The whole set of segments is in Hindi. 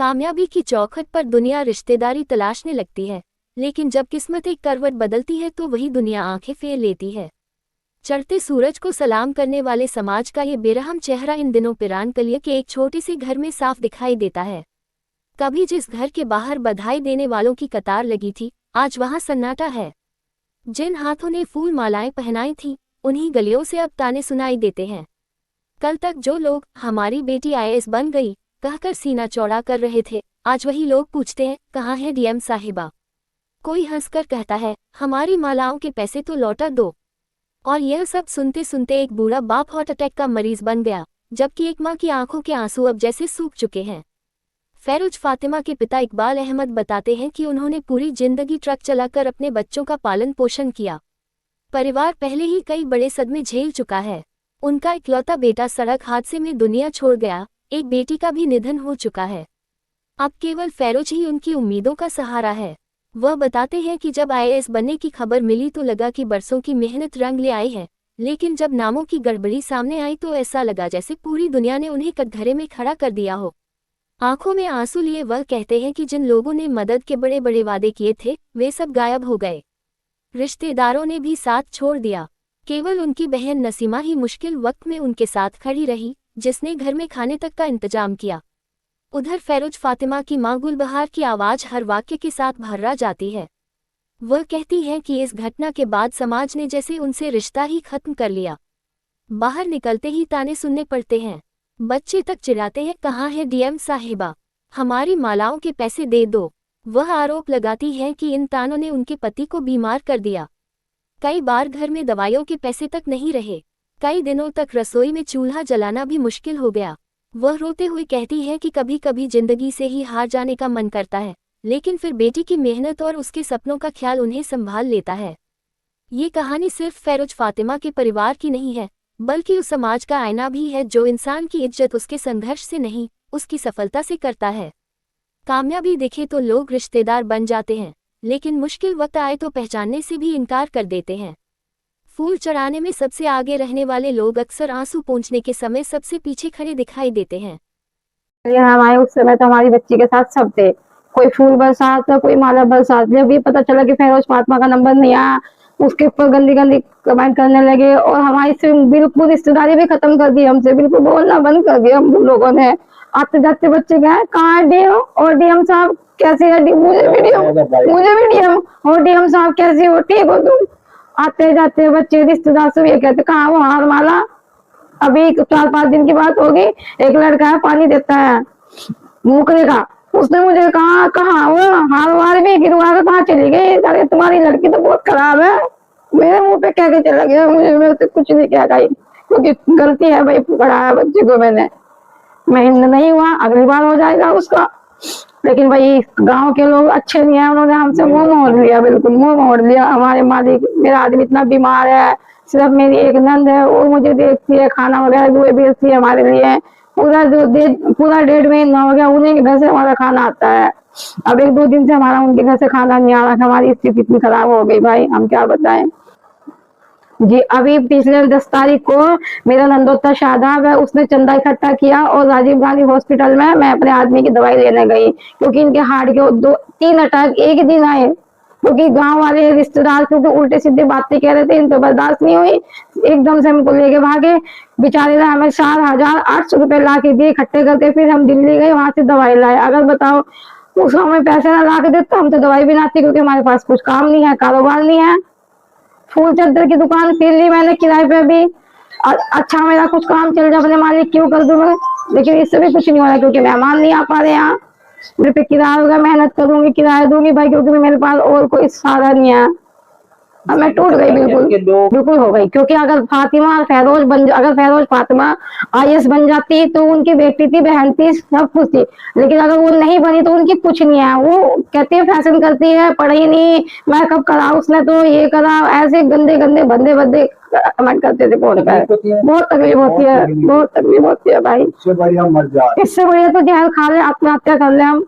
कामयाबी की चौखट पर दुनिया रिश्तेदारी तलाशने लगती है, लेकिन जब किस्मत एक करवट बदलती है तो वही दुनिया आंखें फेर लेती है। चढ़ते सूरज को सलाम करने वाले समाज का ये बेरहम चेहरा इन दिनों पिरानकलिया के एक छोटे से घर में साफ दिखाई देता है। कभी जिस घर के बाहर बधाई देने वालों की कतार लगी थी, आज वहां सन्नाटा है। जिन हाथों ने फूल मालाएं पहनाई थीं, उन्हीं गलियों से अब ताने सुनाई देते हैं। कल तक जो लोग हमारी बेटी आईएएस बन गई कहकर सीना चौड़ा कर रहे थे, आज वही लोग पूछते हैं कहाँ है डीएम साहिबा। कोई हंसकर कहता है हमारी मालाओं के पैसे तो लौटा दो। और यह सब सुनते सुनते एक बूढ़ा बाप हार्ट अटैक का मरीज बन गया, जबकि एक माँ की आंखों के आंसू अब जैसे सूख चुके हैं। फैरोज फातिमा के पिता इकबाल अहमद बताते हैं कि उन्होंने पूरी जिंदगी ट्रक चलाकर अपने बच्चों का पालन पोषण किया। परिवार पहले ही कई बड़े सदमे झेल चुका है। उनका इकलौता बेटा सड़क हादसे में दुनिया छोड़ गया, एक बेटी का भी निधन हो चुका है। अब केवल फैरोज ही उनकी उम्मीदों का सहारा है। वह बताते हैं कि जब आईएएस बनने की खबर मिली तो लगा कि बरसों की मेहनत रंग ले आई है, लेकिन जब नामों की गड़बड़ी सामने आई तो ऐसा लगा जैसे पूरी दुनिया ने उन्हें कटघरे में खड़ा कर दिया हो। आंखों में आंसू लिए वह कहते हैं कि जिन लोगों ने मदद के बड़े बड़े वादे किए थे वे सब गायब हो गए। रिश्तेदारों ने भी साथ छोड़ दिया। केवल उनकी बहन नसीमा ही मुश्किल वक्त में उनके साथ खड़ी रही, जिसने घर में खाने तक का इंतजाम किया। उधर फैरोज फातिमा की मां गुलबहार की आवाज हर वाक्य के साथ भर्रा जाती है। वह कहती है कि इस घटना के बाद समाज ने जैसे उनसे रिश्ता ही खत्म कर लिया। बाहर निकलते ही ताने सुनने पड़ते हैं। बच्चे तक चिल्लाते हैं कहाँ है डीएम साहिबा, हमारी मालाओं के पैसे दे दो। वह आरोप लगाती है कि इन तानों ने उनके पति को बीमार कर दिया। कई बार घर में दवाइयों के पैसे तक नहीं रहे। कई दिनों तक रसोई में चूल्हा जलाना भी मुश्किल हो गया। वह रोते हुए कहती है कि कभी कभी जिंदगी से ही हार जाने का मन करता है, लेकिन फिर बेटी की मेहनत और उसके सपनों का ख्याल उन्हें संभाल लेता है। ये कहानी सिर्फ फैरोज फातिमा के परिवार की नहीं है, बल्कि उस समाज का आईना भी है जो इंसान की इज्जत उसके संघर्ष से नहीं, उसकी सफलता से करता है। कामयाबी दिखे तो लोग रिश्तेदार बन जाते हैं, लेकिन मुश्किल वक्त आए तो पहचानने से भी इनकार कर देते हैं। फूल चढ़ाने में सबसे आगे रहने वाले लोग अक्सर आंसू पोंछने के समय सबसे पीछे खड़े दिखाई देते हैं। हम आए उस समय तो हमारी बच्ची के साथ सब थे। कोई फूल बरसात, कोई माला बरसात। जब ये पता चला कि फैरोज फातिमा का नंबर नहीं आया, उसके ऊपर गंदी गंदी कमेंट करने लगे और हमारी से बिल्कुल रिश्तेदारी भी खत्म कर दी। हमसे बिल्कुल बोलना बंद कर दिया हम लोगों ने। आते जाते बच्चे गए कहाँ है डीएम, और डीएम साहब कैसे है, मुझे भी डीएम और डीएम साहब कैसे हो, ठीक हो तुम। आते जाते बच्चे रिश्तेदार से ये कहते कहाँ वो हार माला। अभी 4-5 दिन की बात होगी, एक लड़का है पानी देता है मुकने का, उसने मुझे कहा कहाँ वो हार वार भी गिरवा के कहाँ चली गई, अरे तुम्हारी लड़की तो बहुत खराब है। मेरे मुंह पे कह के चला गया, मुझे कुछ नहीं कह गई, क्योंकि गलती है भाई, पढ़ाया बच्चे को मैंने। महीना नहीं हुआ, अगली बार हो जाएगा उसका। लेकिन भाई गांव के लोग अच्छे नहीं है, उन्होंने हमसे मुंह मोड़ लिया, बिल्कुल मुंह मोड़ लिया। हमारे मालिक, मेरा आदमी इतना बीमार है, सिर्फ मेरी एक नंद है वो मुझे देखती है, खाना वगैरह भी बेचती है हमारे लिए। पूरा 1.5 महीना हो गया उन्हीं के घर से हमारा खाना आता है। अब 1-2 दिन से हमारा उनके घर से खाना नहीं आ रहा। हमारी स्थिति इतनी खराब हो गई भाई, हम क्या बताएं जी। अभी पिछले 10 तारीख को मेरा नंदोत्तर शादाब है, उसने चंदा इकट्ठा किया और राजीव गांधी हॉस्पिटल में मैं अपने आदमी की दवाई लेने गई, क्योंकि इनके हार्ट के 2-3 अटैक एक ही दिन आए। क्योंकि गांव वाले रिश्तेदार क्योंकि उल्टे सीधे बातें कह रहे थे, इनको बर्दाश्त नहीं हुई, एकदम से हमको लेके भागे। बेचारे ने हमें 4,800 रुपए ला के दिए इकट्ठे करके, फिर हम दिल्ली गए, वहां से दवाई लाए। अगर बताओ उस हमें पैसे ना ला के देते हम तो दवाई भी ना आती, क्योंकि हमारे पास कुछ काम नहीं है, कारोबार नहीं है। फूल चद्दर की दुकान फिर ली मैंने किराए पे भी, अच्छा मेरा कुछ काम चल जाए, अपने मालिक क्यों कर दूं मैं, लेकिन इससे भी कुछ नहीं हो रहा, क्योंकि मेहमान नहीं आ पा रहे यहाँ। मेरे पे किराया होगा, मेहनत करूंगी, किराया दूंगी भाई, क्योंकि मेरे पास और कोई सहारा नहीं है। अब मैं टूट गई, बिल्कुल हो गई। क्योंकि अगर फैरोज फातिमा आईएएस बन जाती तो उनकी बेटी थी, बहन थी, सब कुछ थी। लेकिन अगर वो नहीं बनी तो उनकी कुछ नहीं है। वो कहती है फैशन करती है, पढ़ी नहीं, मैं कब करा, उसने तो ये करा, ऐसे गंदे गंदे भद्दे भद्दे कमेंट करते थे फोन पर। बहुत तकलीफ होती है, बहुत तकलीफ होती है भाई। इससे बढ़िया तो जहर खा ले, आत्महत्या कर ले हम,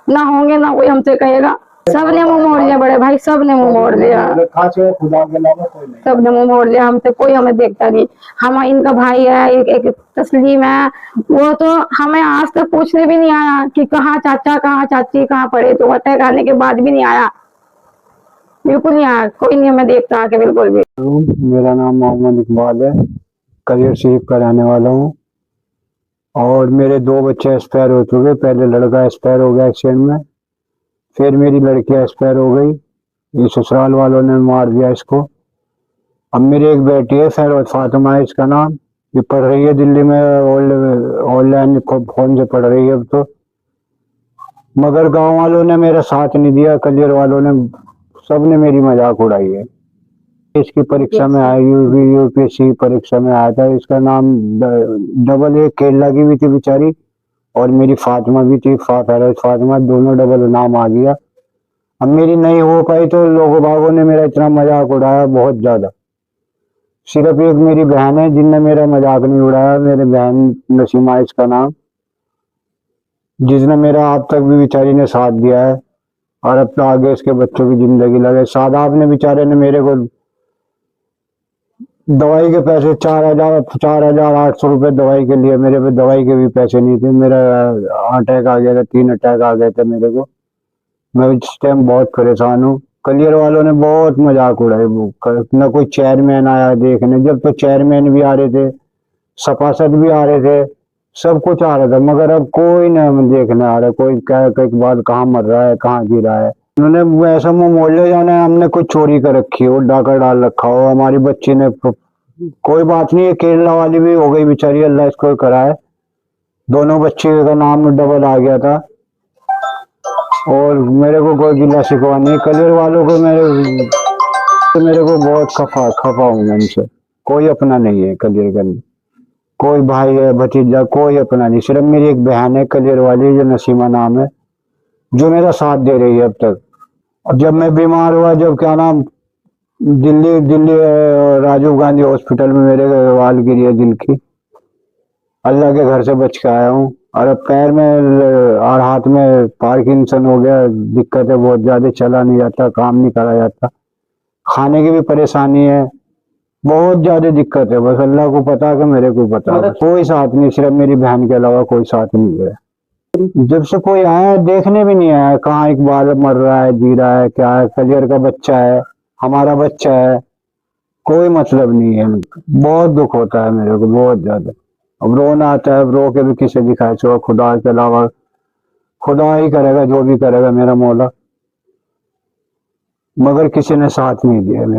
ना होंगे ना कोई हमसे कहेगा। सब ने मुंह मोड़ लिया, बड़े भाई सब ने मुंह मोड़ लिया, खुदा के अलावा कोई नहीं। सब ने मुंह मोड़ लिया, हमसे कोई हमें देखता नहीं। हम इनका भाई है, एक तस्लीम है, वो तो हमें आज तक पूछने भी नहीं आया कि कहाँ चाचा, कहाँ चाची, कहाँ पड़े, तो अटैक आने के बाद भी नहीं आया, बिल्कुल नहीं आया, कोई नहीं हमें देखता आके बिल्कुल भी। मेरा नाम मोहम्मद इकबाल है, कलियर शरीफ का रहने वाला हूँ और मेरे 2 बच्चे एक्सपायर हो चुके। पहले लड़का एक्सपायर हो गया एक्सीडेंट में, फिर मेरी लड़की एक्सपायर हो गई, ये ससुराल वालों ने मार दिया इसको। अब मेरी एक बेटी है फैरोज फातिमा है इसका नाम, ये पढ़ रही है दिल्ली में, ऑनलाइन फोन से पढ़ रही है अब तो। मगर गांव वालों ने मेरा साथ नहीं दिया, कलियर वालों ने, सबने मेरी मजाक उड़ाई है। इसकी परीक्षा में आया, यूपीएससी परीक्षा में आया था, इसका नाम डबल ए केरला की भी थी बेचारी और मेरी फातिमा भी थी, फैरोज फातिमा, दोनों डबल नाम आ गया। अब मेरी नहीं हो पाई तो लोगों बागों ने मेरा इतना मजाक उड़ाया, बहुत ज्यादा। सिर्फ एक मेरी बहन है जिनने मेरा मजाक नहीं उड़ाया, मेरी बहन नसीमा इसका नाम, जिसने मेरा अब तक भी बेचारी ने साथ दिया है और अब तो आगे इसके बच्चों की जिंदगी लगे। सादाब ने बेचारे ने मेरे को दवाई के पैसे 4,800 रुपए दवाई के लिए, मेरे पे दवाई के भी पैसे नहीं थे। मेरा अटैक आ गया था, 3 अटैक आ गए थे मेरे को, मैं इस टाइम बहुत परेशान हूँ। कलियर वालों ने बहुत मजाक उड़ाई, न कोई चेयरमैन आया देखने, जब तो चेयरमैन भी आ रहे थे, सभासद भी आ रहे थे, सब कुछ आ रहा था, मगर अब कोई न देखने आ रहा, कोई क्या एक बार कहाँ मर रहा है, कहाँ जी रहा है। उन्होंने ऐसा मुंह मोड़ लिया जाने हमने कुछ चोरी कर रखी हो, डाका डाल रखा हो, हमारी बच्ची ने। कोई बात नहीं है, केरला वाली भी हो गई बेचारी, अल्लाह इसको कराए। दोनों बच्चे का नाम डबल आ गया था और मेरे को कोई गिला शिकवा नहीं। कलियर वालों को मेरे को बहुत खफा हूँ मैं इनसे। कोई अपना नहीं है कलियर के अंदर, कोई भाई है भतीजा, कोई अपना नहीं। सिर्फ मेरी एक बहन है कलियर वाली, जो नसीमा नाम है, जो मेरा साथ दे रही है अब तक। अब जब मैं बीमार हुआ, जब क्या नाम दिल्ली राजीव गांधी हॉस्पिटल में मेरे वाल गिरी है दिल की, अल्लाह के घर से बच के आया हूँ। और अब पैर में और हाथ में पार्किंसन हो गया, दिक्कत है बहुत ज्यादा, चला नहीं जाता, काम नहीं करा जाता, खाने की भी परेशानी है, बहुत ज्यादा दिक्कत है। बस अल्लाह को पता कि मेरे को पता, कोई साथ नहीं, सिर्फ मेरी बहन के अलावा कोई साथ नहीं है। जब से कोई आया देखने भी नहीं आया, कहाँ इकबाल मर रहा है, जी रहा है, क्या है, कलियर का बच्चा है, हमारा बच्चा है, कोई मतलब नहीं है। बहुत दुख होता है मेरे को, बहुत ज्यादा। अब रोना आता है, अब रो के भी किसे दिखाए, सिवा खुदा के अलावा। खुदा ही करेगा जो भी करेगा मेरा मौला, मगर किसी ने साथ नहीं दिया मेरा।